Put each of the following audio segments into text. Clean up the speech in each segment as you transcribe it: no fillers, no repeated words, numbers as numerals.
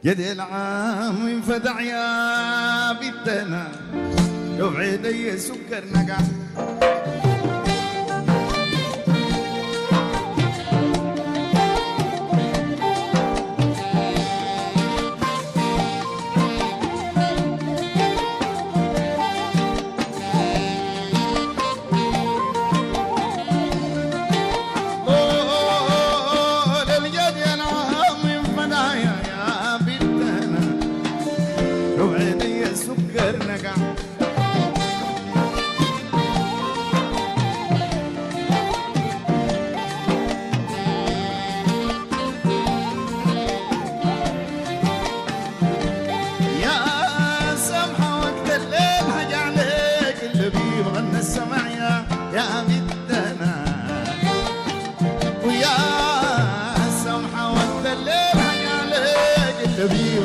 يد العام فدع يا بيتنا لو بعيدي سكر نقع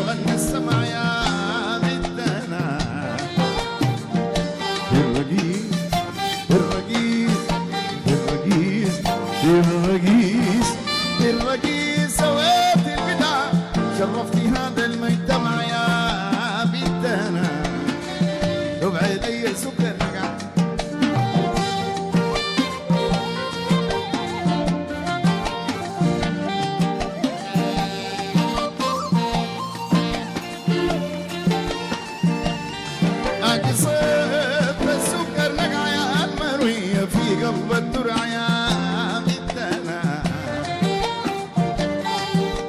وغنى السمع يا بدنا الرقيس الرقيس الرقيس الرقيس الرقيس سويت البدع شرفتي هذا المجتمع يا بدنا وبعد اي سكر نقع قلب الدرع يا بدنا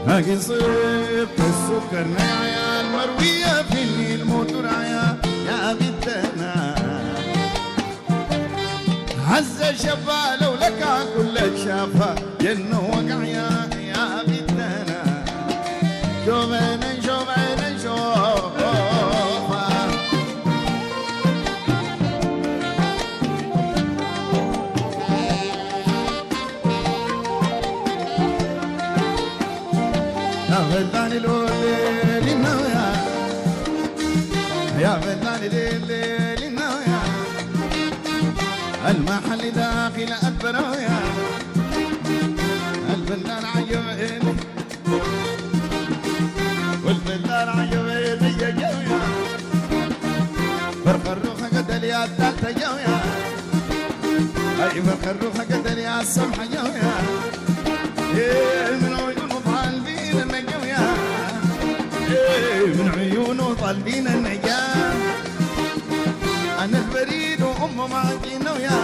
هاقي صيف السكر نقع يا المروية في النيل مدرع يا بدنا هز شفا لو لك كل شافا جنه وقع يا بدنا شوف عيني شوف عيني شوف يا فلان الليل النويا يا فلان الليل النويا المحل داخل البراويا الفنان عجبني والفنان عجبني يا جويا فرق الروح قدر يا الثالثة جويا اي فرق الروح قدر يا السمحة جويا من عيون طالبين النجاة من عيونه طالبين النجاة أنا البريد وأمه معجينة ويا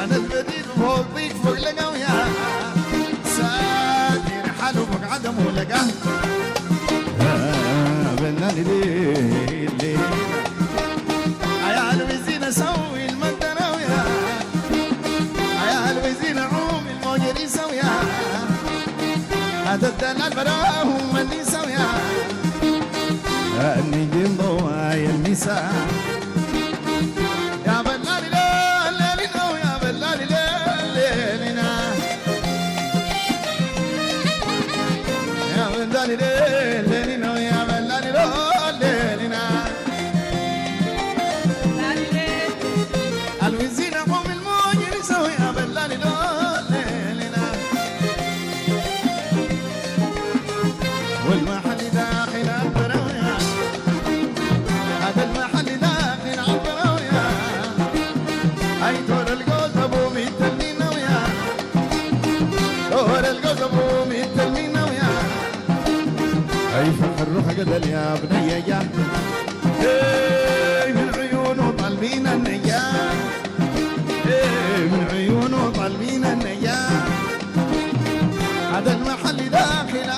أنا البريد فوق ضيق فوق لقا ويا ساتر حاله فوق عدم ولقاه بناني ليل ليل عيال وزينة سوي المدنة ويا عيال وزينة عوم الموجري سويا هذا الدلال براهم اللي سويا النجم ضوايا النساء يا بلالي ليلنا ويا بلالي ليلنا يا بلالي ليلنا ويا بلالي ليلنا الوزينة قوم الموجري سويا بلالي ليلنا والمحل داخل البراوية هذا المحل داخل البراوية أي دور الجوز أبو ميتلمين ويا دور الجوز أبو ميتلمين ويا أي فخر الروح قدل يا بني يا من عيونه طالبين النجاة من عيونه طالبين النجاة هذا المحل داخل